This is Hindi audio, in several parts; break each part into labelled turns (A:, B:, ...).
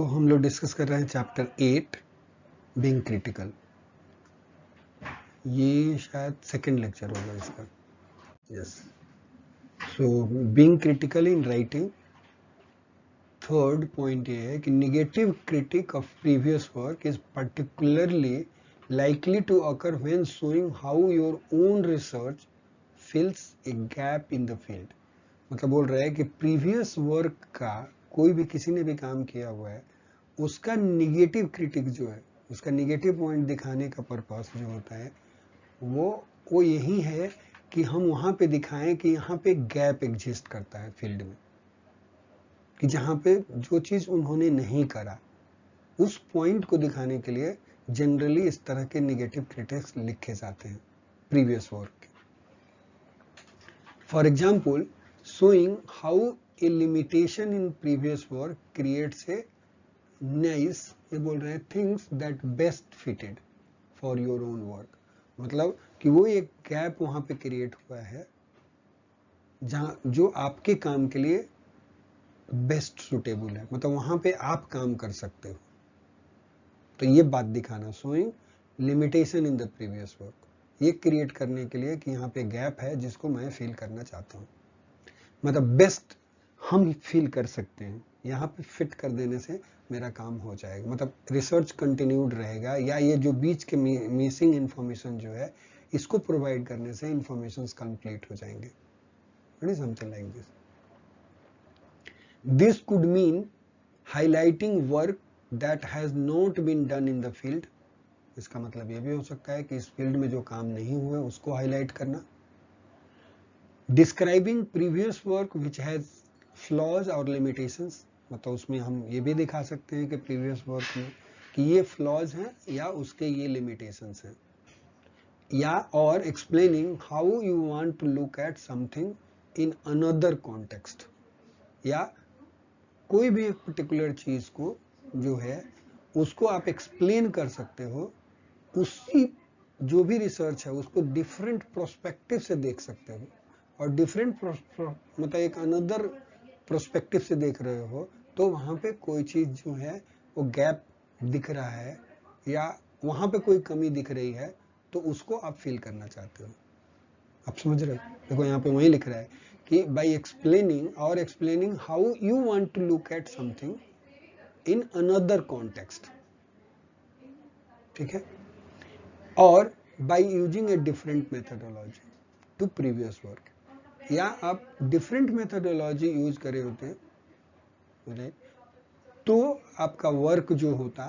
A: हम लोग डिस्कस कर रहे हैं चैप्टर 8 बीइंग क्रिटिकल। ये शायद सेकंड लेक्चर होगा इसका। Yes, so being critical in writing. Third point ये है कि negative critic of previous work is particularly likely to occur when showing how your own research fills a gap in the field। मतलब बोल रहा है कि प्रीवियस वर्क का कोई भी किसी ने भी काम किया हुआ है, उसका निगेटिव क्रिटिक जो है, उसका निगेटिव पॉइंट दिखाने का पर्पस जो होता है वो यही है कि हम वहां पे दिखाएं कि यहाँ पे गैप एग्जिस्ट करता है फील्ड में, कि जहाँ पे जो चीज उन्होंने नहीं करा, उस पॉइंट को दिखाने के लिए जनरली इस तरह के निगेटिव क्रिटिक्स लिखे जाते हैं प्रीवियस वर्क के। For example, showing how a limitation in previous work creates a nice, ये बोल रहे हैं, things that best fitted for your own work। मतलब कि वो एक गैप वहां पे क्रिएट हुआ है जहाँ जो आपके काम के लिए बेस्ट सुटेबल है, मतलब वहां पे आप काम कर सकते हो। तो ये बात दिखाना, showing limitation in the previous work, ये क्रिएट करने के लिए कि यहाँ पे गैप है जिसको मैं फील करना चाहता हूँ, मतलब बेस्ट हम फील कर सकते हैं, यहाँ पे फिट कर देने से मेरा काम हो जाएगा, मतलब रिसर्च कंटिन्यूड रहेगा, या ये जो बीच के मिसिंग इंफॉर्मेशन जो है इसको प्रोवाइड करने से इंफॉर्मेशंस कंप्लीट हो जाएंगे। Something like this. This could mean highlighting work that has not been done in the field. इसका मतलब ये भी हो सकता है कि इस फील्ड में जो काम नहीं हुआ उसको हाईलाइट करना। Describing previous work which has flaws और लिमिटेशंस, मतलब उसमें हम ये भी दिखा सकते हैं कि प्रीवियस वर्क में कि ये फ्लॉज हैं या उसके ये लिमिटेशंस हैं, या और explaining how you want to look at something in another context, या कोई भी एक पर्टिकुलर चीज को जो है उसको आप एक्सप्लेन कर सकते हो, उसी जो भी रिसर्च है उसको डिफरेंट प्रोस्पेक्टिव से देख सकते हो, और डिफरेंट मतलब एक अनदर प्रोस्पेक्टिव से देख रहे हो, तो वहां पे कोई चीज जो है वो गैप दिख रहा है या वहां पे कोई कमी दिख रही है, तो उसको आप फील करना चाहते हो। आप समझ रहे हो? देखो यहाँ पे वही लिख रहा है कि by explaining how you want to look at something in another context, ठीक है, और by using a different methodology to previous work, या आप डिफरेंट मेथोडोलॉजी यूज करे होते, तो आपका वर्क जो होता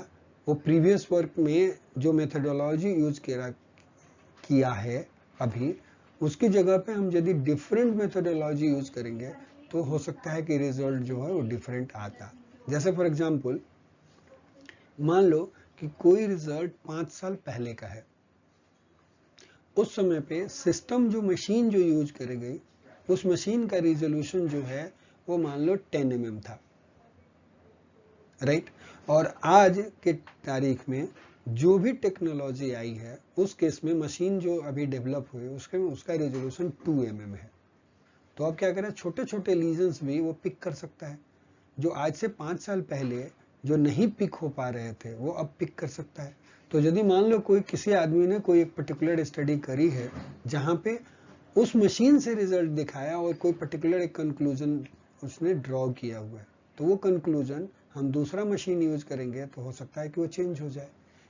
A: वो प्रीवियस वर्क में जो मेथोडोलॉजी यूज किया है अभी, उसकी जगह पे हम यदि डिफरेंट मेथोडोलॉजी यूज करेंगे तो हो सकता है कि रिजल्ट जो है वो डिफरेंट आता। जैसे फॉर एग्जांपल, मान लो कि कोई रिजल्ट 5 साल पहले का है, उस समय पे सिस्टम जो मशीन जो यूज करी गई, उस मशीन का रिजोल्यूशन जो है वो मान लो 10 mm था, राइट, और आज के तारीख में जो भी टेक्नोलॉजी आई है उस केस में मशीन जो अभी डेवलप हुई उसके में उसका रिजोल्यूशन 2 mm है। तो अब क्या करें, छोटे छोटे लीजन्स भी वो पिक कर सकता है, जो आज से 5 साल पहले जो नहीं पिक हो पा रहे थे वो अब पिक कर सकता है। तो यदि मान लो कोई किसी आदमी ने कोई एक पर्टिकुलर स्टडी करी है जहां पे उस मशीन से रिजल्ट दिखाया और कोई पर्टिकुलर एक कंक्लूजन उसने ड्रॉ किया हुआ है, तो वो कंक्लूजन हम दूसरा मशीन यूज करेंगे तो हो सकता है कि वो चेंज हो जाए।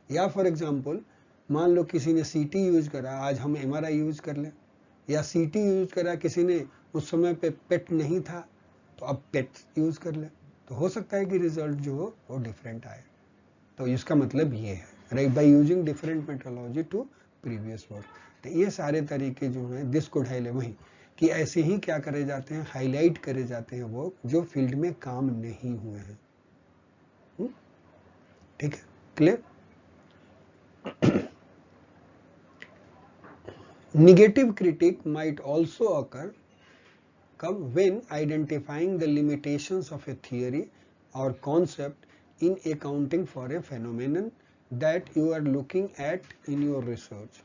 A: या फॉर एग्जांपल, मान लो किसी ने सीटी यूज करा, आज हम एमआरआई यूज कर लें, या सीटी यूज करा किसी ने, उस समय पे पेट नहीं था तो अब पेट यूज कर ले, तो हो सकता है कि रिजल्ट जो हो वो डिफरेंट आए। तो इसका मतलब ये है, right, by using different methodology to previous work. तो ये सारे तरीके जो हैं दिस कुड हाईलाइट, वही कि ऐसे ही क्या करे जाते हैं, हाईलाइट करे जाते हैं वो जो फील्ड में काम नहीं हुए हैं। ठीक है, clear. Negative critique might also occur when identifying the limitations of a theory or concept in accounting for a phenomenon that you are looking at in your research।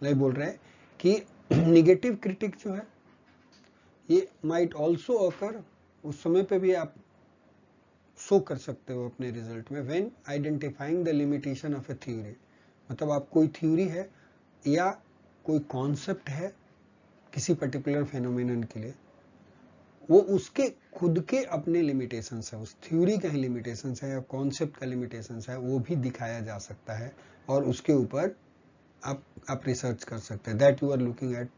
A: नहीं बोल रहा है कि निगेटिव क्रिटिक जो है ये might also occur, उस समय पे भी आप शो कर सकते हो अपने रिजल्ट में when identifying the limitation of A theory. मतलब आप कोई थ्योरी है या कोई कॉन्सेप्ट है किसी पर्टिकुलर फेनोमेनन के लिए, वो उसके खुद के अपने लिमिटेशंस है, उस थ्योरी का ही लिमिटेशंस है या कॉन्सेप्ट का लिमिटेशंस है, वो भी दिखाया जा सकता है और उसके ऊपर आप रिसर्च कर सकते हैं। That you are looking at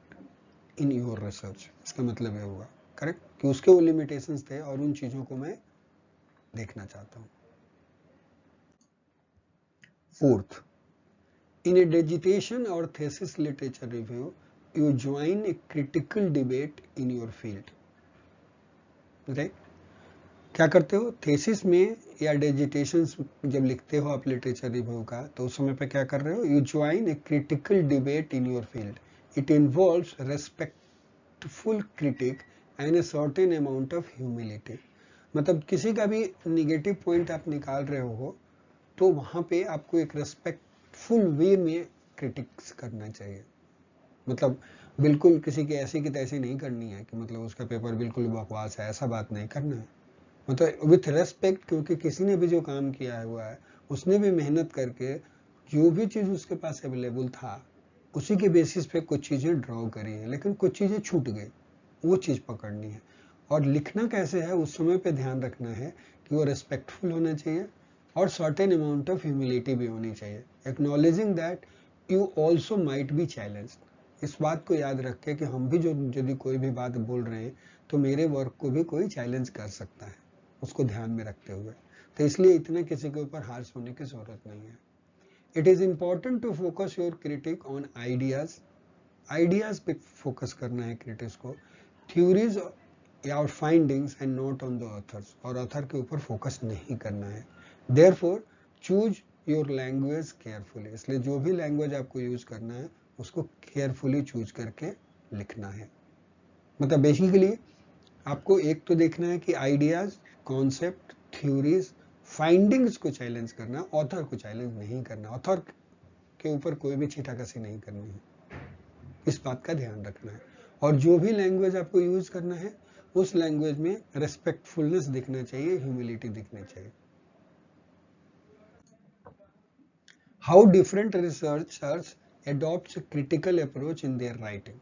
A: in your research. इसका मतलब ये होगा करेक्ट कि उसके वो लिमिटेशंस थे और उन चीजों को मैं देखना चाहता हूं। Fourth, in a dissertation or thesis literature review, you join a critical debate in your field. Right, क्या करते हो थेसिस में या डिजिटेशन जब लिखते हो आप लिटरेचर रिव्यू का, तो उस समय पे क्या कर रहे हो, you join a critical debate in your field. It involves respectful critic and a certain amount of humility. मतलब किसी का भी निगेटिव पॉइंट आप निकाल रहे हो तो वहां पे आपको एक रेस्पेक्टफुल वे में क्रिटिक्स करना चाहिए। मतलब बिल्कुल किसी की ऐसी की तैसी नहीं करनी है कि मतलब उसका पेपर बिल्कुल बकवास है, ऐसा बात नहीं करना है। मतलब विथ रेस्पेक्ट, क्योंकि किसी ने भी जो काम किया हुआ है उसने भी मेहनत करके जो भी चीज उसके पास अवेलेबल था उसी के बेसिस पे कुछ चीजें ड्रॉ करी है, लेकिन कुछ चीजें छूट गई, वो चीज पकड़नी है। और लिखना कैसे है उस समय पे ध्यान रखना है कि वो रेस्पेक्टफुल होना चाहिए और सर्टेन अमाउंट ऑफ ह्यूमिलिटी भी होनी चाहिए, acknowledging that you also might be challenged. इस बात को याद रख के कि हम भी जो यदि कोई भी बात बोल रहे हैं तो मेरे वर्क को भी कोई चैलेंज कर सकता है, उसको ध्यान में रखते हुए। तो इसलिए इतना किसी के ऊपर हार्श होने की जरूरत नहीं है। It is important to focus your critique on ideas. Ideas पे फोकस करना है क्रिटिक्स को, थ्योरीज या findings and not on the authors. और ऑथर के ऊपर फोकस नहीं करना है। Therefore choose your language carefully. इसलिए जो भी लैंग्वेज आपको यूज करना है उसको केयरफुली चूज करके लिखना है। मतलब बेसिकली आपको एक तो देखना है कि आइडियाज, कॉन्सेप्ट, थ्योरीज, फाइंडिंग्स को चैलेंज करना, ऑथर को चैलेंज नहीं करना, ऑथर के ऊपर कोई भी छीटाकसी नहीं करनी है, इस बात का ध्यान रखना है। और जो भी लैंग्वेज आपको यूज करना है उस लैंग्वेज में रेस्पेक्टफुलनेस दिखना चाहिए, ह्यूमिलिटी दिखनी चाहिए। How different researchers adopts a critical approach in their writing.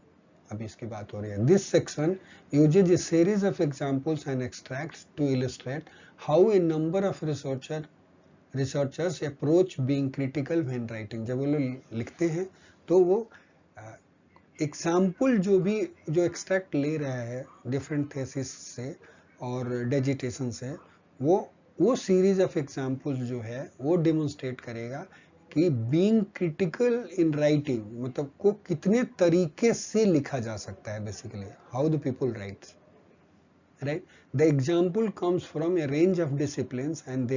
A: अभी इसकी बात हो रही है। This section uses a series of examples and extracts to illustrate how a number of researchers approach being critical when writing. जब वो लोग लिखते हैं तो वो एग्जाम्पल जो एक्सट्रैक्ट ले रहा है डिफरेंट थेसिस से और डिजिटेशन से, वो सीरीज ऑफ एग्जाम्पल्स जो है वो डेमोन्स्ट्रेट करेगा कि बीइंग क्रिटिकल इन राइटिंग मतलब को कितने तरीके से लिखा जा सकता है, basically how the people rights, right. The example comes from A range of disciplines and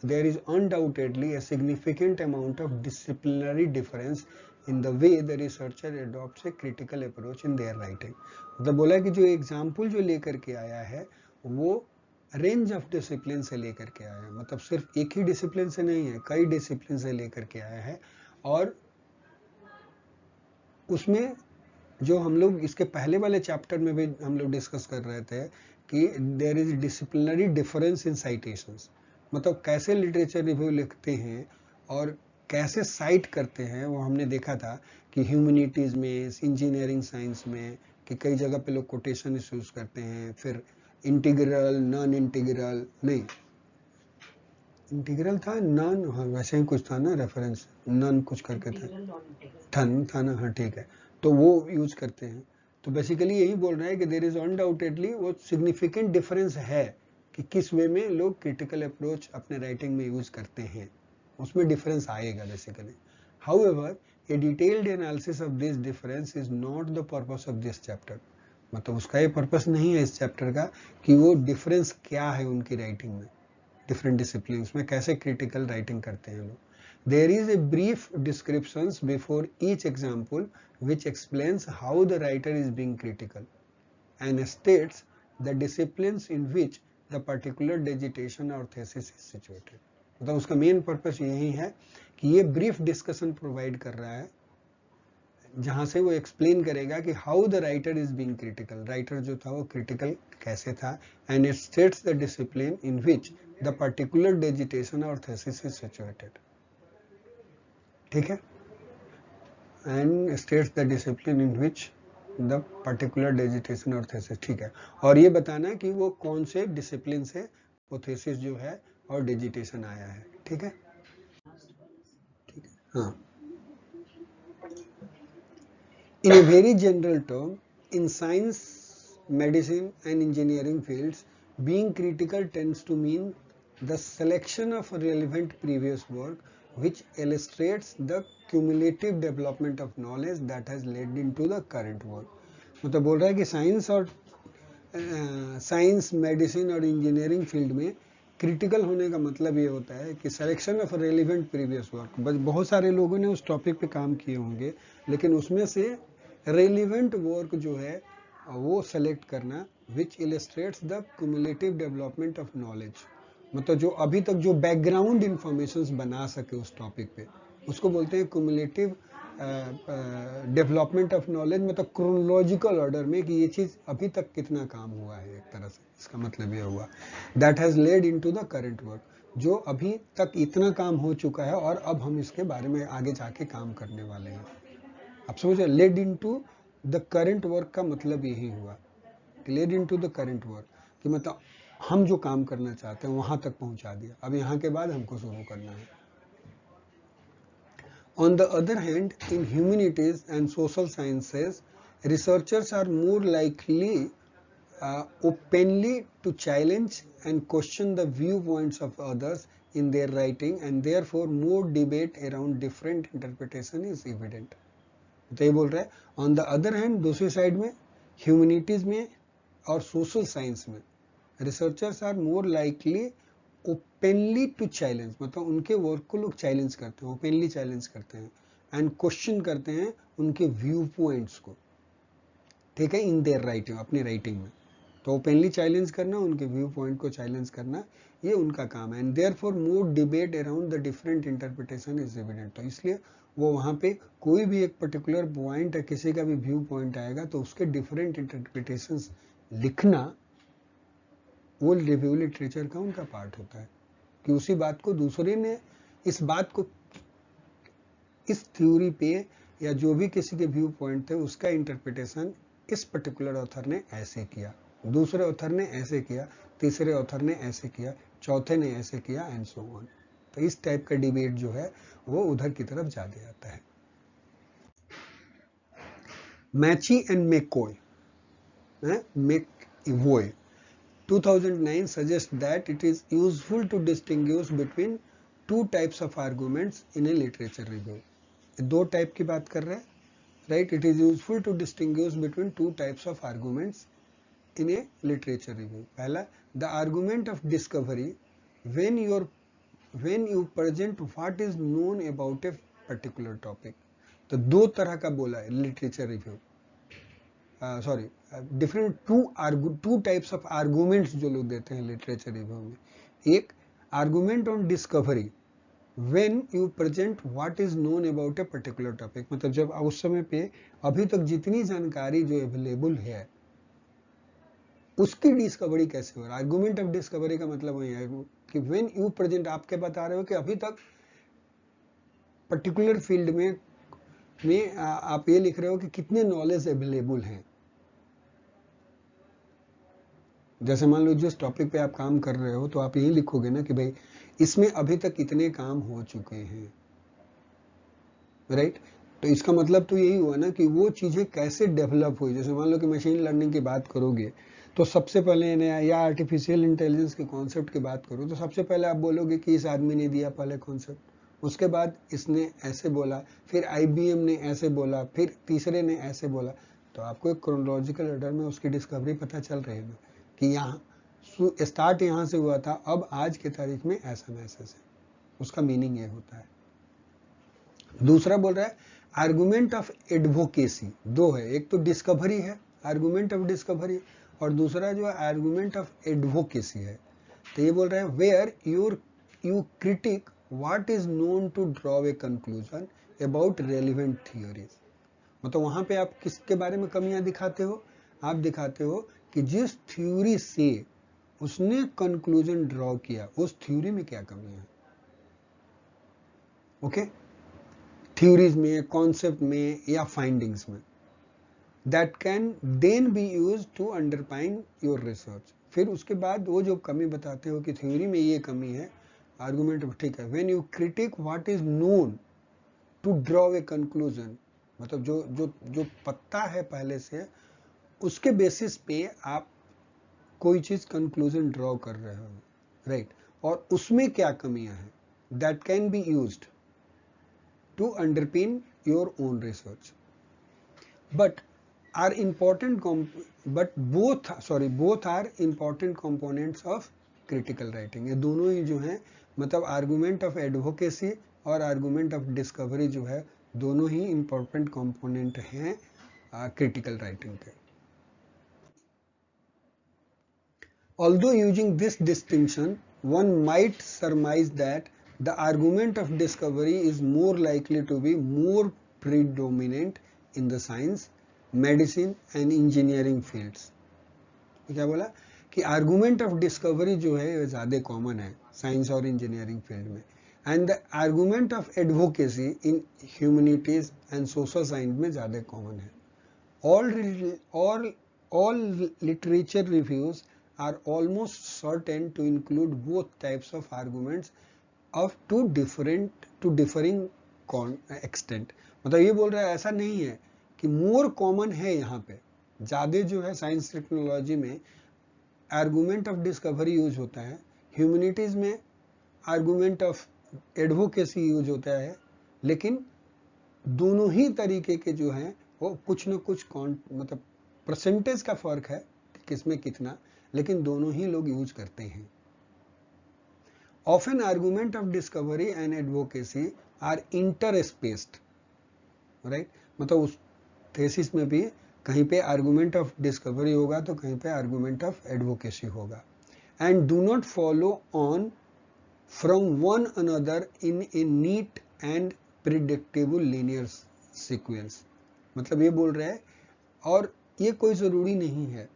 A: there is undoubtedly a significant amount of disciplinary difference in the way the researcher adopts a critical approach in their writing. मतलब बोला कि जो एग्जाम्पल जो लेकर के आया है वो रेंज ऑफ डिसिप्लिन से लेकर के आया है, मतलब सिर्फ एक ही डिसिप्लिन से नहीं है, कई डिसिप्लिन से लेकर के आया है। और उसमें जो हम लोग इसके पहले वाले चैप्टर में भी हम लोग डिस्कस कर रहे थे कि there is disciplinary difference in citations, मतलब कैसे लिटरेचर रिव्यू लिखते हैं और कैसे साइट करते हैं, वो हमने देखा था कि ह्यूमैनिटीज में, इंजीनियरिंग साइंस में कि कई जगह पे लोग कोटेशन यूज करते हैं, फिर इंटीग्रल, नॉन इंटीग्रल, नहीं इंटीग्रल था, नॉन, हाँ वैसे ही कुछ था ना रेफरेंस, नॉन कुछ करके था ना, हाँ ठीक है, तो वो यूज करते हैं। तो बेसिकली यही बोल रहा है कि देयर इज अनडाउटेडली वो सिग्निफिकेंट डिफरेंस है कि किस वे में लोग क्रिटिकल अप्रोच अपने राइटिंग में यूज करते हैं, उसमें डिफरेंस आएगा basically. However A detailed analysis of this difference is not the purpose of this chapter. मतलब उसका ये पर्पस नहीं है इस चैप्टर का कि वो डिफरेंस क्या है उनकी राइटिंग में, डिफरेंट डिसिप्लिन में कैसे क्रिटिकल राइटिंग करते हैं लोग। There is a brief descriptions before each example which explains how the writer is being critical and states the disciplines in which the particular dissertation or thesis is situated. मतलब उसका मेन पर्पस यही है कि ये ब्रीफ डिस्कशन प्रोवाइड कर रहा है जहां से वो एक्सप्लेन करेगा कि how the writer is being critical, writer जो था वो क्रिटिकल कैसे था, and it states the discipline in which the particular digitation और थीसिस इज सिचुएटेड, ठीक है, and states the discipline in which the particular digitation और थीसिस, ठीक है, और ये बताना है कि वो कौन से डिसिप्लिन से वो थीसिस जो है और डिजिटेशन आया है, ठीक है, ठीक है, हाँ. In a very general term, in science, medicine and engineering fields, being critical tends to mean the selection of relevant previous work which illustrates the cumulative development of knowledge that has led into the current work. मतलब बोल रहा है कि साइंस मेडिसिन और इंजीनियरिंग फील्ड में क्रिटिकल होने का मतलब ये होता है कि selection of relevant previous work, बहुत सारे लोगों ने उस टॉपिक पे काम किए होंगे लेकिन उसमें से रेलिवेंट वर्क जो है वो सेलेक्ट करना which illustrates the cumulative development of knowledge, मतलब जो अभी तक जो बैकग्राउंड इंफॉर्मेशंस बना सके उस टॉपिक पे उसको बोलते हैं क्यूमुलेटिव डेवलपमेंट ऑफ नॉलेज, मतलब क्रोनोलॉजिकल ऑर्डर में कि ये चीज अभी तक कितना काम हुआ है, एक तरह से इसका मतलब ये हुआ that has lead into the current work, जो अभी तक इतना काम हो चुका है और अब हम इसके बारे में आगे जाके काम करने वाले हैं. आप समझ रहे, led into the current work का मतलब यही हुआ कि led into the current work कि मतलब हम जो काम करना चाहते हैं वहां तक पहुंचा दिया, अब यहाँ के बाद हमको शुरू करना है. On the other hand, in humanities and social sciences, researchers are more likely openly to challenge and question the viewpoints of others in their writing, and therefore more debate around different interpretation is evident. तो ये बोल रहा है ऑन द अदर हैंड, दूसरी साइड में ह्यूमैनिटीज में और सोशल साइंस में researchers are more likely openly to challenge, मतलब उनके वर्क को लोग चैलेंज करते हैं, ओपनली चैलेंज करते हैं एंड क्वेश्चन करते हैं उनके व्यू पॉइंट्स को, ठीक है, इन देयर राइटिंग, अपनी राइटिंग में. तो ओपनली चैलेंज करना, उनके व्यू पॉइंट को चैलेंज करना, ये उनका काम है. And therefore more debate around the different interpretation is evident, तो इसलिए वो वहां पे कोई भी एक पर्टिकुलर पॉइंट है, किसी का भी व्यू पॉइंट आएगा तो उसके डिफरेंट इंटरप्रिटेशंस लिखना वो रिव्यू लिटरेचर का उनका पार्ट होता है कि उसी बात को दूसरे ने, इस बात को, इस थ्योरी पे या जो भी किसी के व्यू पॉइंट थे उसका इंटरप्रिटेशन इस पर्टिकुलर ऑथर ने ऐसे किया, दूसरे ऑथर ने ऐसे किया, तीसरे ऑथर ने ऐसे किया, चौथे ने ऐसे किया एंड सो ऑन. तो इस टाइप का डिबेट जो है वो उधर की तरफ ज्यादा आता है. Machi and McCoy, McEvoy 2009 suggests that it is useful to distinguish between two types of arguments in a literature review. दो टाइप की बात कर रहे हैं, right? It is useful to distinguish between two types of arguments in a literature review. पहला, the argument of discovery, when you present what is known about a particular topic. तो दो तरह का बोला है literature review, sorry different two types of arguments जो लोग देते हैं लिटरेचर रिव्यू में. एक argument on discovery, when you present what is known about a particular topic, मतलब जब उस समय पे अभी तक जितनी जानकारी जो अवेलेबल है उसकी डिस्कवरी कैसे हो रहा है. आर्गूमेंट ऑफ डिस्कवरी का मतलब वही है कि व्हेन यू प्रेजेंट, आपके बता रहे हो कि अभी तक पर्टिकुलर फील्ड में आप ये लिख रहे हो कि कितने नॉलेज अवेलेबल हैं. जैसे मान लो जिस टॉपिक पे आप काम कर रहे हो तो आप यही लिखोगे ना कि भाई इसमें अभी तक कितने काम हो चुके हैं, राइट. तो इसका मतलब तो यही हुआ ना कि वो चीजें कैसे डेवलप हुई. जैसे मान लो कि मशीन लर्निंग की बात करोगे तो सबसे पहले या आर्टिफिशियल इंटेलिजेंस के कॉन्सेप्ट की बात करो तो सबसे पहले आप बोलोगे कि इस आदमी ने दिया पहले कॉन्सेप्ट, उसके बाद इसने ऐसे बोला, फिर IBM ने ऐसे बोला, फिर तीसरे ने ऐसे बोला. तो आपको एक क्रोनोलॉजिकल ऑर्डर में उसकी डिस्कवरी पता चल रही है ना कि यहाँ स्टार्ट यहाँ से हुआ था, अब आज के तारीख में ऐसा मैसेज है. उसका मीनिंग ये होता है. दूसरा बोल रहा है आर्गुमेंट ऑफ एडवोकेसी. दो है, एक तो डिस्कवरी है, आर्गुमेंट ऑफ डिस्कवरी, और दूसरा जो है आर्गुमेंट ऑफ एडवोकेसी है. तो ये बोल रहा है where you critique what is known to draw a conclusion about relevant theories. मतलब वहां पे आप किसके बारे में कमियां दिखाते हो, आप दिखाते हो कि जिस थ्योरी से उसने कंक्लूजन ड्रॉ किया, उस थ्योरी में क्या कमी है। ओके, थ्योरीज में, कॉन्सेप्ट में या फाइंडिंग्स में, that can then be use to underpin your research. फिर उसके बाद वो जो कमी बताते हो कि थ्योरी में ये कमी है, आर्गुमेंट ठीक है, when you critique what is known to draw a conclusion, मतलब जो जो जो पता है पहले से, उसके बेसिस पे आप कोई चीज कंक्लूजन ड्रॉ कर रहे हो, राइट, और उसमें क्या कमियां हैं, that can be used to underpin your own research, but are important both are important components of critical writing। ये दोनों ही जो हैं, मतलब आर्गुमेंट ऑफ एडवोकेसी और आर्गुमेंट ऑफ डिस्कवरी जो है, दोनों ही इंपॉर्टेंट कंपोनेंट हैं क्रिटिकल राइटिंग के। Although using this distinction, one might surmise that the argument of discovery is more likely to be more predominant in the science, medicine and engineering fields. क्या बोला कि आर्गुमेंट ऑफ डिस्कवरी जो है ज्यादा कॉमन है साइंस और इंजीनियरिंग फील्ड में, and the argument of advocacy in humanities and social science में ज्यादा कॉमन है। all literature reviews are almost certain to include both types of arguments of to differing extent। मतलब ये बोल रहा है, ऐसा नहीं है कि मोर कॉमन है, यहाँ पे ज्यादा जो है साइंस टेक्नोलॉजी में आर्गुमेंट ऑफ डिस्कवरी यूज होता है, ह्यूमैनिटीज में आर्गुमेंट ऑफ एडवोकेसी यूज होता है, लेकिन दोनों ही तरीके के जो हैं वो कुछ न कुछ मतलब परसेंटेज का फर्क है किसमें कितना, लेकिन दोनों ही लोग यूज करते हैं। Often argument of discovery and advocacy are interspersed, right, मतलब उस थेसिस में भी कहीं पे आर्गुमेंट ऑफ डिस्कवरी होगा तो कहीं पे आर्गुमेंट ऑफ एडवोकेसी होगा, and do not follow on from one another in A neat and predictable linear sequence. मतलब ये बोल रहे हैं, और ये कोई जरूरी नहीं है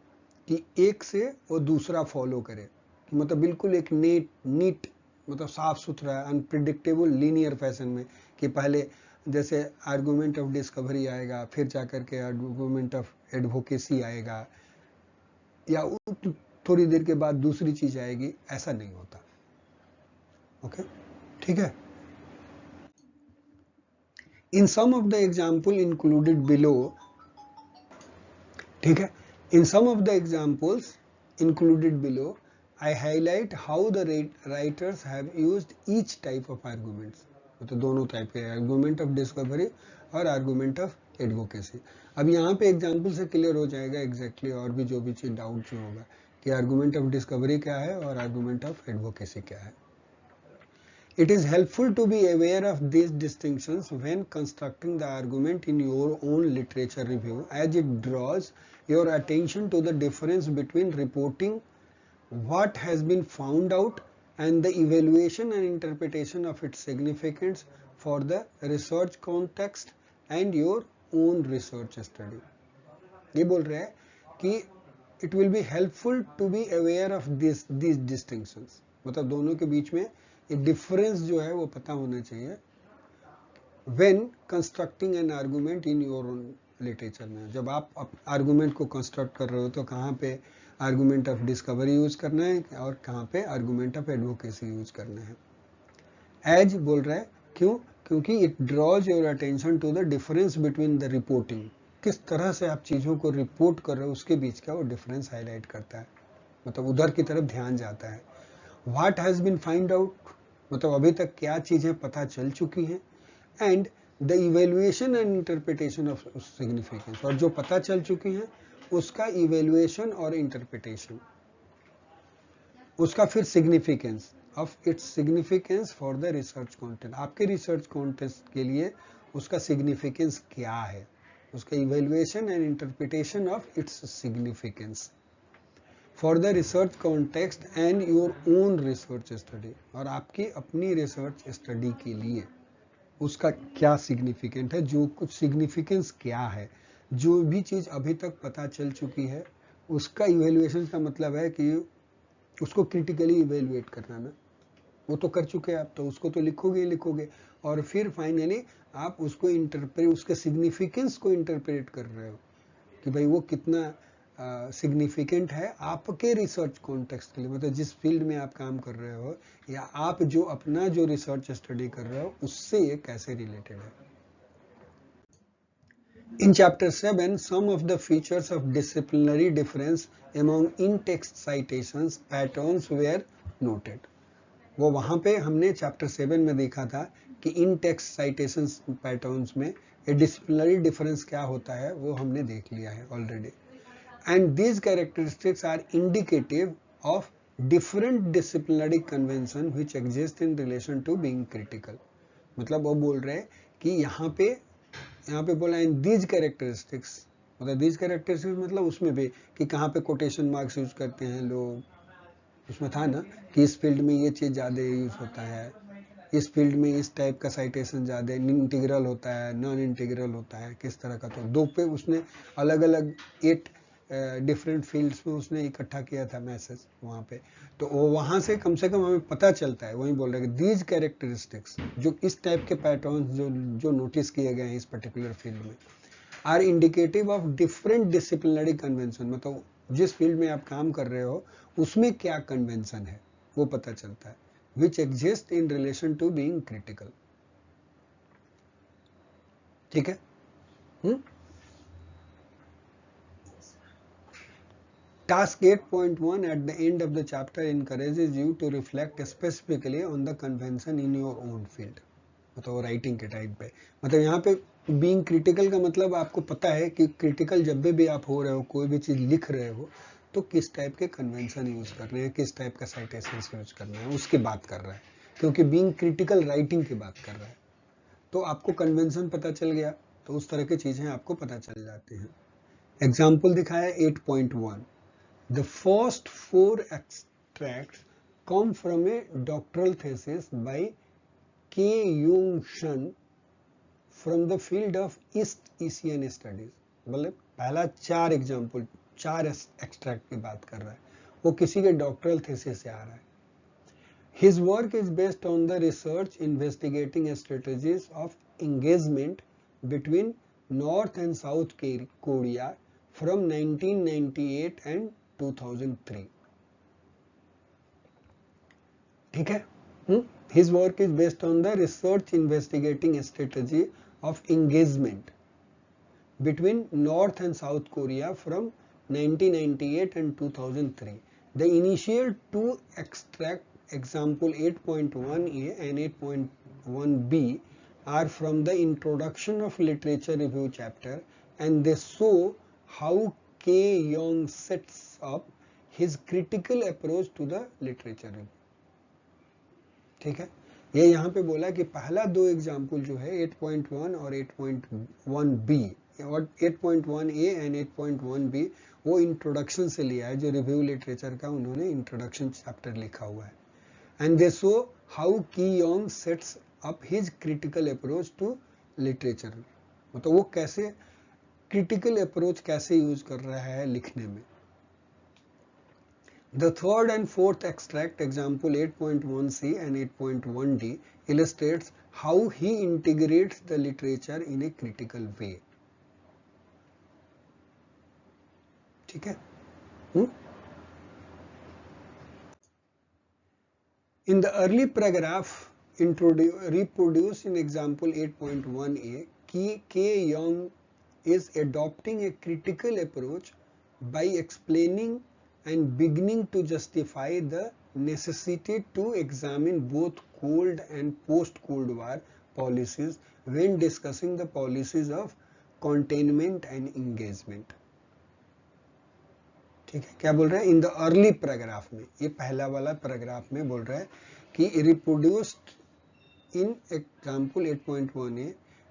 A: कि एक से वो दूसरा फॉलो करे, मतलब बिल्कुल एक नीट मतलब साफ सुथरा अनप्रिडिक्टेबल लीनियर फैशन में, कि पहले जैसे आर्गुमेंट ऑफ डिस्कवरी आएगा, फिर जाकर के आर्गुमेंट ऑफ एडवोकेसी आएगा, या थोड़ी देर के बाद दूसरी चीज आएगी, ऐसा नहीं होता। ओके, ठीक है। In some of the example included below, ठीक है, in some of the examples included below I highlight how the writers have used each type of arguments। तो दोनों टाइप के आर्गुमेंट ऑफ डिस्कवरी और आर्गुमेंट ऑफ एडवोकेसी। अब यहाँ पे एग्जाम्पल से क्लियर हो जाएगा एग्जैक्टली और भी जो भी चीज डाउट जो होगा कि आर्गुमेंट ऑफ डिस्कवरी क्या है और आर्गुमेंट ऑफ एडवोकेसी क्या है। It is helpful to be aware of these distinctions when constructing the argument in your own literature review, as it draws your attention to the difference between reporting what has been found out and the evaluation and interpretation of its significance for the research context and your own research study। ये बोल रहे हैं कि it will be helpful to be aware of these distinctions, मतलब दोनों के बीच में एक डिफरेंस जो है वो पता होना चाहिए when constructing an argument in your own literature में। जब आप आर्गुमेंट को कंस्ट्रक्ट कर रहे हो तो कहाँ पे आर्गुमेंट ऑफ डिस्कवरी यूज करना है और कहाँ पे आर्गुमेंट ऑफ एडवोकेसी यूज करना है। एज बोल रहा है क्यों, क्योंकि it draws your attention to the difference between the reporting, किस तरह से आप चीजों को रिपोर्ट कर रहे हो उसके बीच का वो डिफरेंस हाईलाइट करता है, मतलब उधर की तरफ ध्यान जाता है। What has been found out, मतलब अभी तक क्या चीजें पता चल चुकी हैं, and the evaluation and interpretation of significance, और जो पता चल चुकी हैं उसका इवेल्युएशन और इंटरप्रिटेशन, उसका फिर significance of its significance for the research content, आपके रिसर्च कंटेंट के लिए उसका सिग्निफिकेंस क्या है, उसका evaluation and interpretation of its significance for the research context and your own research study, और आपकी अपनी रिसर्च स्टडी के लिए उसका क्या सिग्निफिकेंट है, जो कुछ सिग्निफिकेंस क्या है, जो भी चीज अभी तक पता चल चुकी है उसका इवेल्युएशन का मतलब है कि उसको क्रिटिकली इवेल्युएट करना ना, वो तो कर चुके आप, तो उसको तो लिखोगे ही लिखोगे, और फिर फाइनली आप उसको इंटरप्रेट, उसके सिग्निफिकेंस को इंटरप्रेट कर रहे हो कि भाई वो कितना सिग्निफिकेंट है आपके रिसर्च कॉन्टेक्स्ट के लिए, मतलब जिस फील्ड में आप काम कर रहे हो या आप जो अपना जो रिसर्च स्टडी कर रहे हो उससे ये कैसे रिलेटेड है. In chapter 7, some of the features of disciplinary difference among in-text citations patterns were noted. वो वहाँ पे हमने चैप्टर 7 में देखा था कि इन टेक्स्ट साइटेशंस पैटर्न्स में ये डिसिप्लिनरी डिफरेंस क्या होता है वो हमने देख लिया है already. And these characteristics are indicative of different disciplinary convention which exist in relation to being critical. मतलब वो बोल रहे हैं कि यहाँ पे बोला इन दीज कैरेक्टरिस्टिक्स, मतलब दीज कैरेक्टरिस्टिक्स मतलब उसमें भी कि कहाँ पे कोटेशन मार्क्स यूज करते हैं लोग, उसमें था ना कि इस फील्ड में ये चीज़ ज़्यादा यूज होता है, इस फील्ड में इस टाइप का साइटेशन ज़्यादा इंटीग्रल होता है, नॉन इंटीग्रल होता है, किस तरह का. तो दो पे उसने अलग अलग 8 डिफरेंट फील्ड्स में उसने इकट्ठा किया था मैसेज वहाँ पे. तो वो वहाँ से कम हमें पता चलता है, वही बोल रहे हैं कि दीज कैरेक्टरिस्टिक्स, जो इस टाइप के पैटर्न जो नोटिस किए गए हैं इस पर्टिकुलर फील्ड में, are indicative of different disciplinary convention, मतलब जिस फील्ड में आप काम कर रहे हो उसमें क्या कन्वेंशन है वो पता चलता है, which exist in relation to being critical. ठीक है. Task 8.1 at the end of the chapter encourages you to reflect specifically on the convention in your own field. मतलब राइटिंग के टाइम पे, मतलब यहाँ पे बीइंग क्रिटिकल का मतलब आपको पता है कि क्रिटिकल जब भी आप हो रहे हो, कोई भी चीज़ लिख रहे हो, तो किस टाइप के कन्वेंशन यूज करने हैं, किस टाइप का साइटेशंस यूज करना है, उसकी बात कर रहा है, क्योंकि बीइंग क्रिटिकल राइटिंग की बात कर रहा है. तो आपको कन्वेंशन पता चल गया तो उस तरह की चीजें आपको पता चल जाती हैं. एग्जाम्पल दिखाया 8.1. The first 4 extracts come from a doctoral thesis by K. Yung Shun from the field of East Asian Studies. मतलब पहला 4 एग्जाम्पल, 4 एक्सट्रैक्ट की बात कर रहा है, वो किसी के डॉक्टरल थीसिस से आ रहा है. His work is based on the research investigating strategies of engagement between North and South Korea from 1998 and 2003. ठीक है. His work is based on the research investigating strategy of engagement between North and South Korea from 1998 and 2003. The initial 2 extract, example 8.1a and 8.1b, are from the Introduction of Literature Review chapter, and they show how K. Young sets up his critical approach to the literature review. ठीक है. ये यहाँ पे बोला कि पहला 2 एग्जाम्पल जो है 8.1 और 8.1b और 8.1a एंड 8.1b वो इंट्रोडक्शन से लिया है, जो रिव्यू लिटरेचर का उन्होंने इंट्रोडक्शन चैप्टर लिखा हुआ है. And they show how Ki Young sets up his critical approach to literature, मतलब वो कैसे क्रिटिकल अप्रोच कैसे यूज कर रहा है लिखने में. The third and fourth extract, example 8.1c and 8.1d, illustrates how he integrates the literature in a critical way. ठीक है. In the early paragraph reproduced in example 8.1a, K. Young is adopting a critical approach by explaining and beginning to justify the necessity to examine both Cold and post-Cold War policies when discussing the policies of containment and engagement. ठीक है. क्या बोल रहा है? इन द अर्ली पैराग्राफ में, ये पहला वाला पैराग्राफ में बोल रहा है कि रिप्रोड्यूस्ड इन एग्जाम्पल 8.1a,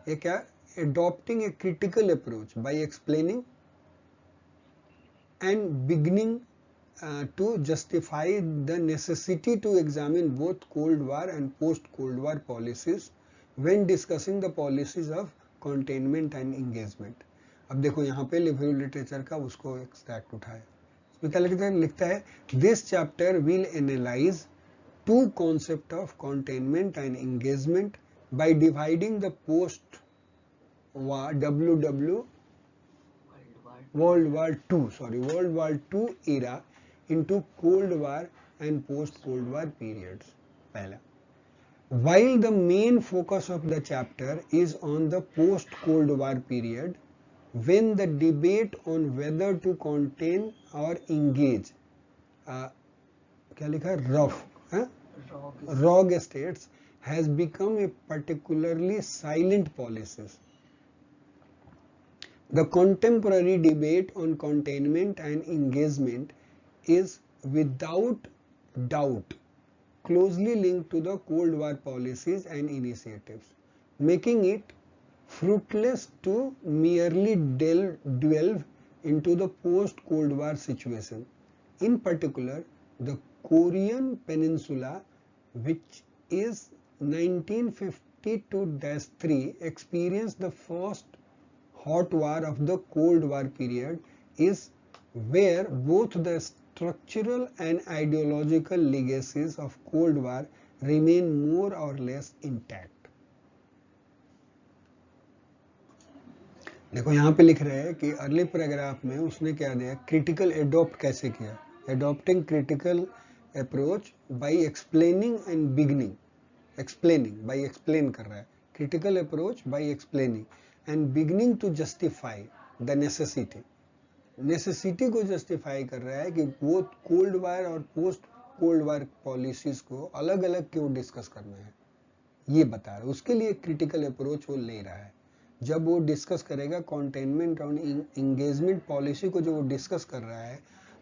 A: ये क्या, adopting a critical approach by explaining and beginning to justify the necessity to examine both Cold War and post-Cold War policies when discussing the policies of containment and engagement. अब देखो यहाँ पे रिव्यू लिटरेचर का उसको एक्सट्रैक्ट उठाया, क्या लिखता है this chapter will analyse two concept of containment and engagement by dividing the post war World War II era into Cold War and post-Cold War periods. पहला, while the main focus of the chapter is on the post-Cold War period, when the debate on whether to contain or engage, क्या लिखा rogue states has become a particularly silent policy. The contemporary debate on containment and engagement is without doubt closely linked to the Cold War policies and initiatives, making it fruitless to merely delve into the post-Cold War situation. In particular, the Korean Peninsula, which is 1952-3, experienced the first hot war of the Cold War period, is where both the structural and ideological legacies of Cold War remain more or less intact. देखो यहाँ पे लिख रहे हैं कि अर्ली पैराग्राफ में उसने क्या दिया, क्रिटिकल एडॉप्ट कैसे किया, adopting critical approach by explaining and beginning, explaining by explain कर रहा है, critical approach by explaining and beginning to justify the necessity, necessity को जस्टिफाई कर रहा है कि वो कोल्ड वार और पोस्ट कोल्ड वार पॉलिसीज को अलग अलग क्यों डिस्कस करना है, ये बता रहा है। उसके लिए क्रिटिकल अप्रोच वो ले रहा है। जब वो डिस्कस करेगा कंटेनमेंट और इंगेजमेंट पॉलिसी को, जो वो डिस्कस कर रहा है,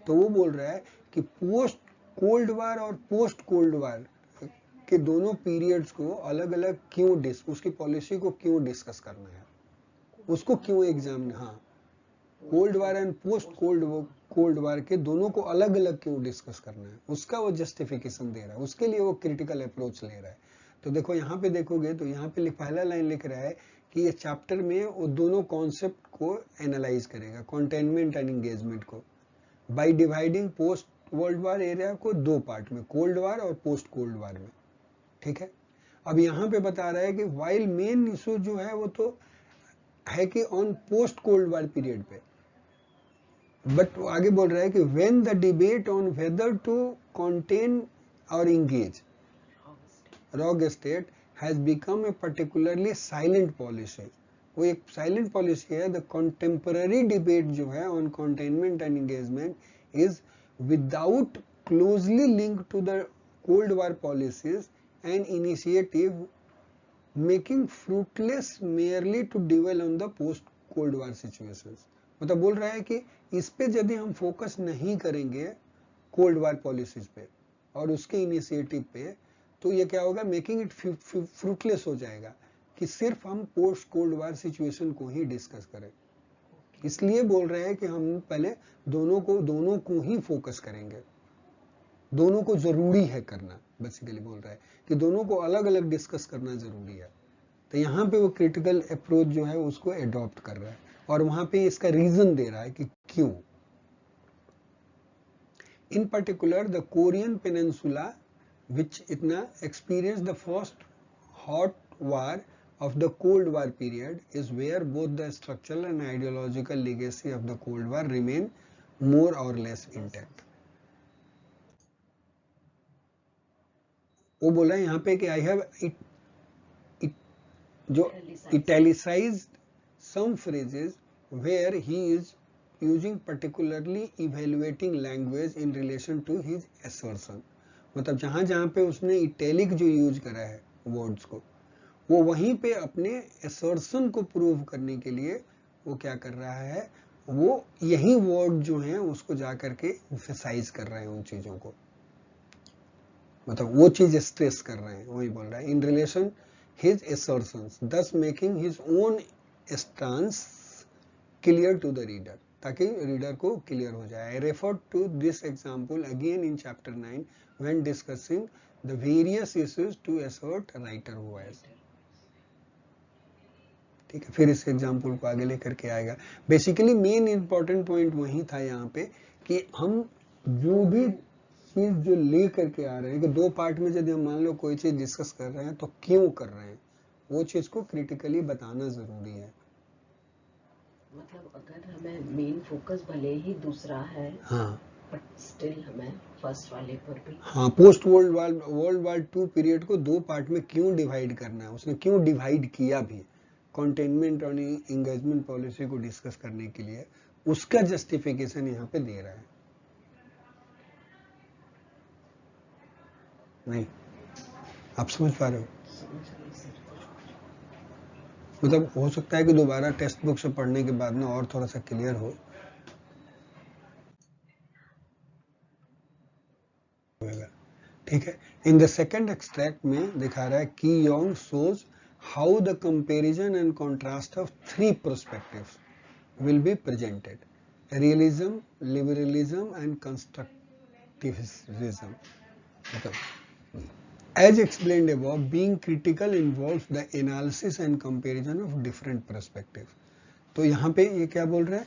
A: तो वो बोल रहा है कि पोस्ट कोल्ड वार और पोस्ट कोल्ड वार के दोनों पीरियड्स को अलग अलग क्यों उसकी पॉलिसी को क्यों डिस्कस करना है, उसको क्यों एग्जाम, हाँ, cold war and post Cold वार के दोनों को अलग अलग क्यों डिस्कस करना है, उसका वो जस्टिफिकेशन दे रहा है, उसके लिए वो क्रिटिकल अप्रोच ले रहा है। तो देखो यहाँ पे देखोगे तो यहाँ पे पहला लाइन लिख रहा है कि ये चैप्टर में वो दोनों कॉन्सेप्ट को एनालाइज करेगा, कंटेनमेंट एंड एंगेजमेंट को, by dividing post world war area को दो पार्ट में, कोल्ड वार और पोस्ट कोल्ड वार में, ठीक है। अब यहाँ पे बता रहा है कि वाइल मेन इशू जो है वो तो है कि on post Cold War period पे, बट आगे बोल रहा है कि when the debate on whether to contain or engage rogue state has become a particularly silent policy, वो एक साइलेंट पॉलिसी है। द कंटेम्पररी डिबेट जो है on containment and engagement is without closely link to the cold War policies and initiative making fruitless merely to dwell on the post Cold War situations. मतलब बोल रहा है कि इस पे यदि हम फोकस नहीं करेंगे कोल्ड वार पॉलिसीज पे और उसके इनिशिएटिव पे, तो ये क्या होगा, मेकिंग इट फ्रूटलेस हो जाएगा कि सिर्फ हम पोस्ट कोल्ड वार सिचुएशन को ही डिस्कस करें। इसलिए बोल रहे हैं कि हम पहले दोनों को ही फोकस करेंगे, दोनों को जरूरी है करना, बेसिकली बोल रहा है कि दोनों को अलग अलग डिस्कस करना जरूरी है। तो यहाँ पे वो क्रिटिकल अप्रोच जो है उसको एडॉप्ट कर रहा है और वहां पे इसका रीजन दे रहा है कि क्यों। इन particular the Korean peninsula which itna experienced the first hot war of the Cold War period is where both the structural and ideological legacy of the Cold War remain more or less intact. वो बोला यहाँ पे कि I have जो italicized some phrases where he is using particularly evaluating language in relation to his assertion. मतलब जहां जहां पे उसने इटैलिक जो यूज करा है वर्ड्स को, वो वहीं पे अपने असर्शन को प्रूव करने के लिए वो क्या कर रहा है, वो यही वर्ड जो हैं उसको जाकर के एम्फसाइज कर रहे हैं उन चीजों को, मतलब वो चीज स्ट्रेस कर रहे हैं, वही बोल रहा है in relation his assertions thus making his own stance clear to the reader, ताकि रीडर को क्लियर हो जाए। I refer to this example again in chapter 9 when discussing the various issues to assert writer voice। ठीक है, फिर इस एग्जांपल को आगे लेकर के आएगा। बेसिकली मेन इंपॉर्टेंट पॉइंट वही था यहाँ पे कि हम जो भी चीज जो ले करके आ रहे हैं, कि दो पार्ट में यदि हम मान लो कोई चीज डिस्कस कर रहे हैं तो क्यों कर रहे हैं, वो चीज को क्रिटिकली बताना जरूरी है।
B: मतलब अगर हमें मेन फोकस भले ही दूसरा है,
A: हाँ,
B: बट स्टिल हमें फर्स्ट वाले पर भी।
A: हाँ, पोस्ट वर्ल्ड वार 2 पीरियड को दो पार्ट में क्यों डिवाइड करना है, उसने क्यों डिवाइड किया भी, कंटेनमेंट और एंगेजमेंट पॉलिसी को डिस्कस करने के लिए, उसका जस्टिफिकेशन यहाँ पे दे रहा है। नहीं, आप समझ पा रहे हो? मतलब हो सकता है कि दोबारा टेक्स्ट बुक से पढ़ने के बाद में और थोड़ा सा क्लियर हो। ठीक है। इन द सेकेंड एक्सट्रैक्ट में दिखा रहा है की Yong shows how the comparison and contrast of 3 perspectives will be presented: realism, liberalism and constructivism. As explained above, being critical involves the analysis and comparison of different perspectives. तो यहाँ पे ये क्या बोल रहा है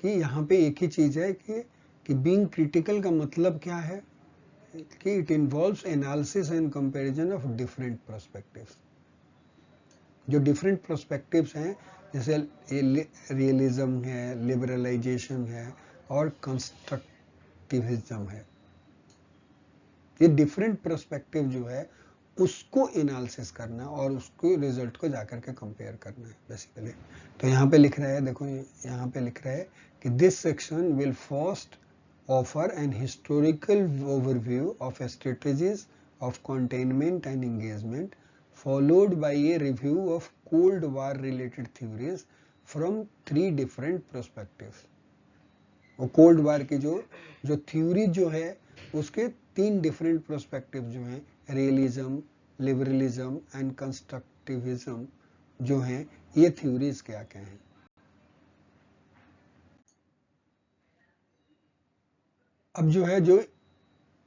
A: कि यहाँ पे एक ही चीज है कि being critical का मतलब क्या है कि it involves analysis and comparison of different perspectives. जो डिफरेंट पर्सपेक्टिव्स हैं, जैसे रियलिज्म है, लिबरलाइजेशन है और कंस्ट्रक्टिविज्म है, ये डिफरेंट पर्सपेक्टिव जो है उसको एनालिसिस करना और उसको रिजल्ट को जाकर के कंपेयर करना है बेसिकली। तो यहाँ पे लिख रहा है, देखो यहाँ पे लिख रहा है कि this section will first offer an historical overview of strategies of containment and engagement, followed by a review of Cold War related theories from 3 different perspectives. और कोल्ड वार की जो थ्योरी जो है उसके 3 डिफरेंट पर्सपेक्टिव जो हैं, रियलिज्म, लिबरलिज्म एंड कंस्ट्रक्टिविज्म जो हैं, ये थ्योरीज क्या क्या हैं। अब जो है जो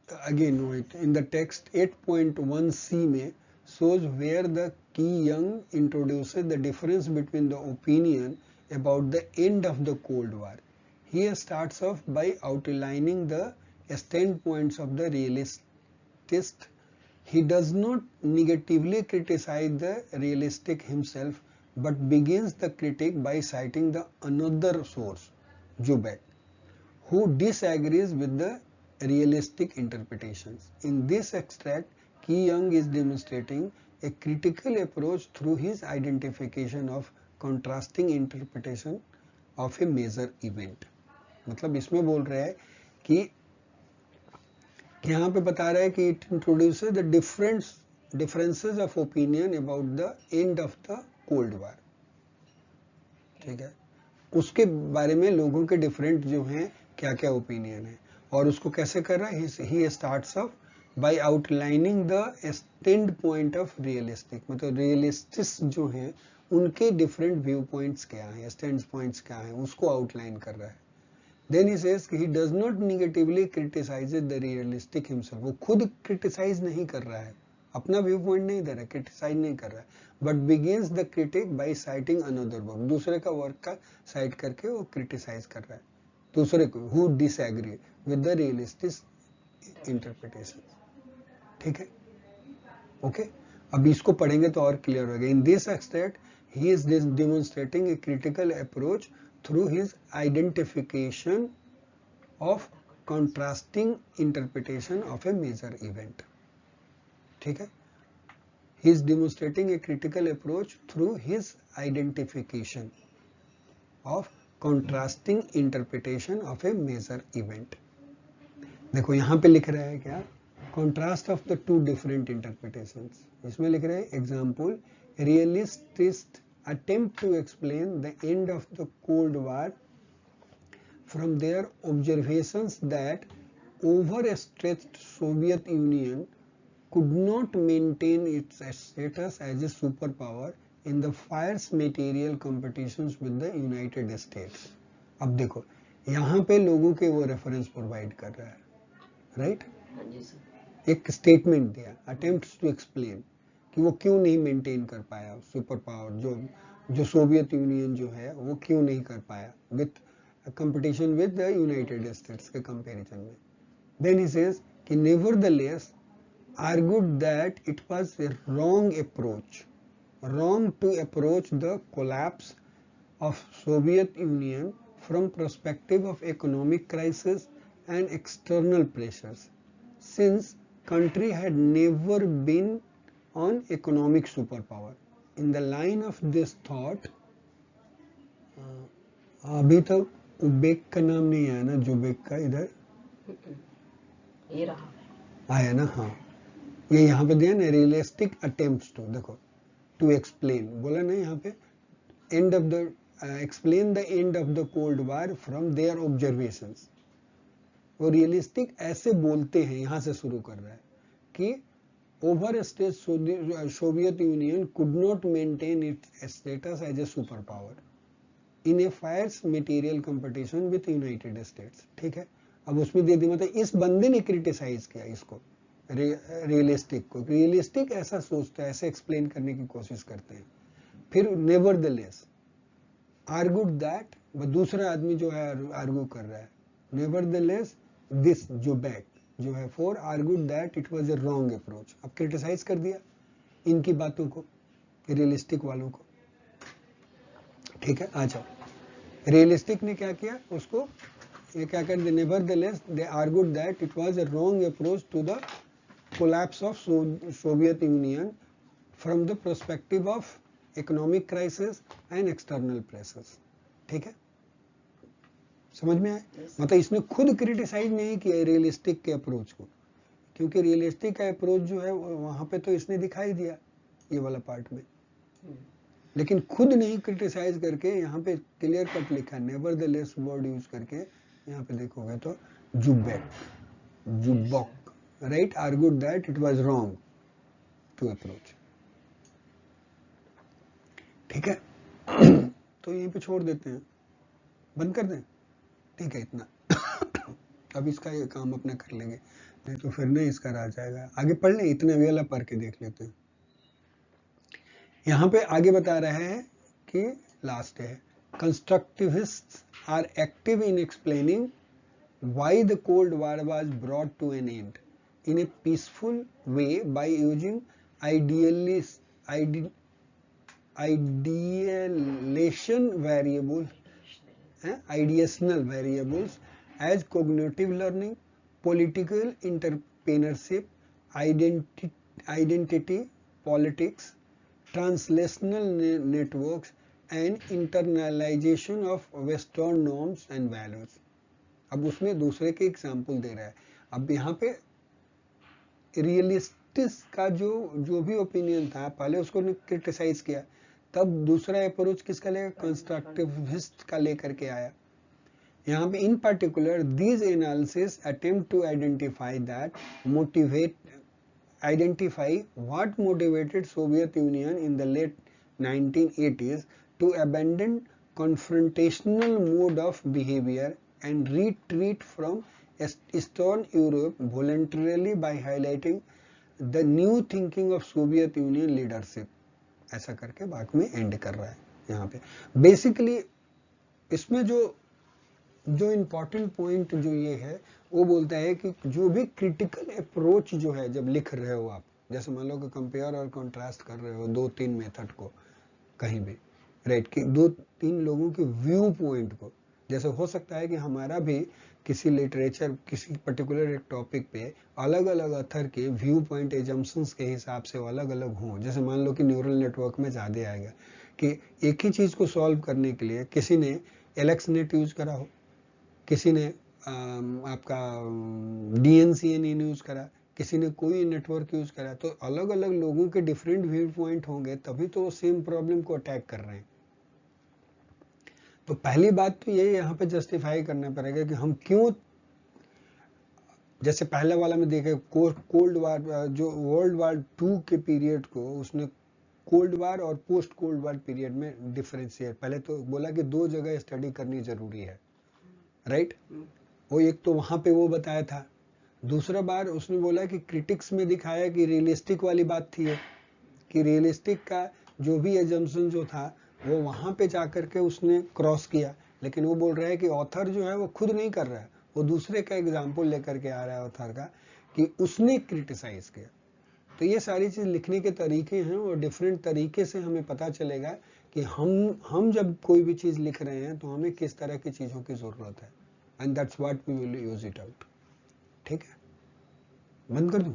A: again in the text 8.1c में shows where the Ki Young introduces the difference between the opinion about the end of the Cold War. He starts off by outlining the standpoints of the realist. He does not negatively criticize the realistic himself, but begins the critique by citing the another source, Joubert, who disagrees with the realistic interpretations. In this extract, Ki Young is demonstrating a critical approach through his identification of contrasting interpretation of a major event. मतलब इसमें बोल रहा है कि यहाँ पे बता रहा है कि it introduces the differences of opinion about the end of the Cold War. ठीक है, उसके बारे में लोगों के डिफरेंट जो हैं क्या क्या ओपिनियन है, और उसको कैसे कर रहा है, he starts off by outlining the stand point of realistic, मतलब रियलिस्टिक्स जो हैं उनके डिफरेंट व्यू पॉइंट्स क्या हैं, स्टैंड पॉइंट्स क्या हैं, उसको आउटलाइन कर रहा है। Then he says he does not negatively criticise the realistic himself, वो खुद क्रिटिसाइज नहीं कर रहा है, अपना व्यू पॉइंट नहीं दे रहा है, क्रिटिसाइज नहीं कर रहा है, but begins the critique by citing another work, दूसरे का वर्क का साइट करके वो क्रिटिसाइज कर रहा है दूसरे को, who disagree with the realistic interpretation. ठीक है, ओके, अब इसको पढ़ेंगे तो और क्लियर होगा। In this extract he is demonstrating a critical approach through his identification of contrasting interpretation of a major event. ठीक है, he is demonstrating a critical approach through his identification of contrasting interpretation of a major event. देखो यहाँ पे लिख रहा है क्या, contrast of the two different interpretations, इसमें लिख रहा है example, realists attempt to explain the end of the Cold War from their observations that overstretched Soviet Union could not maintain its status as a superpower in the fierce material competitions with the United States. अब देखो यहाँ पे लोगों के वो रेफरेंस प्रोवाइड कर रहा है, राइट? एक स्टेटमेंट दिया, अटेम्प्ट्स टू एक्सप्लेन कि वो क्यों नहीं मेंटेन कर पाया सुपर पावर, जो सोवियत यूनियन जो है वो क्यों नहीं कर पाया with competition with the United states के कंपैरिजन में. देन ही सेज कि nevertheless argued that it was a wrong to approach the collapse of Soviet Union from perspective of economic crisis and external pressures, since country had never been on economic superpower. In the line of this thought, अभी तक उबेक का नाम नहीं आया ना, जुबेक का इधर
B: ये रहा
A: आया ना. हाँ, ये यहाँ पे दिया ना, रियलिस्टिक अटेम्प्ट्स टू, देखो टू एक्सप्लेन बोला ना यहाँ पे, end of the explain the end of the cold war from their observations. वो रियलिस्टिक ऐसे बोलते हैं, यहाँ से शुरू कर रहा है कि over stage Soviet Union could not maintain its status as a super power in a fierce material competition with United States. ठीक है, अब उसमें दे दी, मतलब इस बंदे ने क्रिटिसाइज किया इसको, रियलिस्टिक को. रियलिस्टिक ऐसा सोचता है, ऐसे एक्सप्लेन करने की कोशिश करते हैं. फिर नेवरदलेस आर्गूड दैट, वो दूसरा आदमी जो है आर्गू कर रहा है, नेवरदलेस दिस जुबैक जो है for argued that it was a wrong approach. अब क्रिटिसाइज कर दिया इनकी बातों को, रियलिस्टिक वालों को. ठीक है, आ जाओ. रियलिस्टिक ने क्या किया, उसको ये क्या कर दिया, nevertheless they argued that it was a wrong approach to the collapse of Soviet Union from the perspective of economic crisis and external pressures. ठीक है, समझ में आया. मतलब इसने खुद क्रिटिसाइज नहीं किया रियलिस्टिक के अप्रोच को, क्योंकि रियलिस्टिक का अप्रोच जो है वहां पे तो इसने दिखाई दिया ये वाला पार्ट में, लेकिन खुद नहीं क्रिटिसाइज करके यहाँ पे क्लियर कट लिखा नेवरदलेस वर्ड यूज करके. यहाँ पे देखोगे तो जुबॉक right argued that it was wrong to approach. ठीक है, तो यहीं पे छोड़ देते हैं, बंद कर दें. ठीक है, इतना. अब इसका ये काम अपना कर लेंगे, नहीं तो फिर नहीं इसका रह जाएगा. आगे पढ़ लें, इतने वेला पढ़ के देख लेते हैं. यहाँ पे आगे बता रहा है कि लास्ट है, constructivists are active in explaining why the Cold War was brought to an end in a peaceful way by using ideational variables as cognitive learning, political entrepreneurship, identity politics, translational networks, and internalization of Western norms and values. अब उसमें दूसरे के एग्जाम्पल दे रहा है. अब यहाँ पे रियलिस्टिक का जो भी ओपिनियन था, पहले उसको क्रिटिसाइज किया, तब दूसरा अप्रोच किसका लेकर, कंस्ट्रक्टिविस्ट का लेकर के आया. यहाँ पे in particular these analysis attempt to identify what motivated Soviet Union in the late 1980s to abandon confrontational mode of behavior and retreat from Eastern Europe voluntarily by highlighting the new thinking of Soviet Union leadership. ऐसा करके बाद में एंड कर रहा है यहाँ पे. बेसिकली इसमें जो इम्पोर्टेंट पॉइंट जो ये है, वो बोलता है कि जो भी क्रिटिकल अप्रोच जो है, जब लिख रहे हो आप, जैसे मान लो कि कंपेयर और कंट्रास्ट कर रहे हो 2-3 मेथड को कहीं भी, राइट, कि 2-3 लोगों के व्यू पॉइंट को, जैसे हो सकता है कि हमारा भी किसी लिटरेचर, किसी पर्टिकुलर एक टॉपिक पे अलग अलग अथर के व्यू पॉइंट एजम्पशंस के हिसाब से अलग अलग हों. जैसे मान लो कि न्यूरल नेटवर्क में ज़्यादा आएगा कि एक ही चीज़ को सॉल्व करने के लिए किसी ने एलेक्सनेट यूज करा हो, किसी ने आपका DNCN यूज करा, किसी ने कोई नेटवर्क यूज करा, तो अलग अलग लोगों के डिफरेंट व्यू पॉइंट होंगे, तभी तो वो सेम प्रॉब्लम को अटैक कर रहे हैं. तो पहली बात तो ये यहाँ पे जस्टिफाई करना पड़ेगा कि हम क्यों, जैसे पहले वाला में देखे कोल्ड वार, जो वर्ल्ड वार 2 के पीरियड को उसने कोल्ड वार और पोस्ट कोल्ड वार पीरियड में डिफरेंशिएट, पहले तो बोला कि 2 जगह स्टडी करनी जरूरी है, राइट. वो एक तो वहां पे वो बताया था, दूसरा बार उसने बोला कि क्रिटिक्स में दिखाया कि रियलिस्टिक वाली बात थी, कि रियलिस्टिक का जो भी एजम्पशन जो था वो वहां पे जाकर के उसने क्रॉस किया लेकिन वो बोल रहा है कि ऑथर जो है वो खुद नहीं कर रहा है, वो दूसरे का एग्जाम्पल लेकर के आ रहा है ऑथर का कि उसने क्रिटिसाइज किया। तो ये सारी चीज लिखने के तरीके हैं और डिफरेंट तरीके से हमें पता चलेगा कि हम जब कोई भी चीज लिख रहे हैं तो हमें किस तरह की चीजों की जरूरत है, and that's what we will use it out. ठीक है, बंद कर दूं?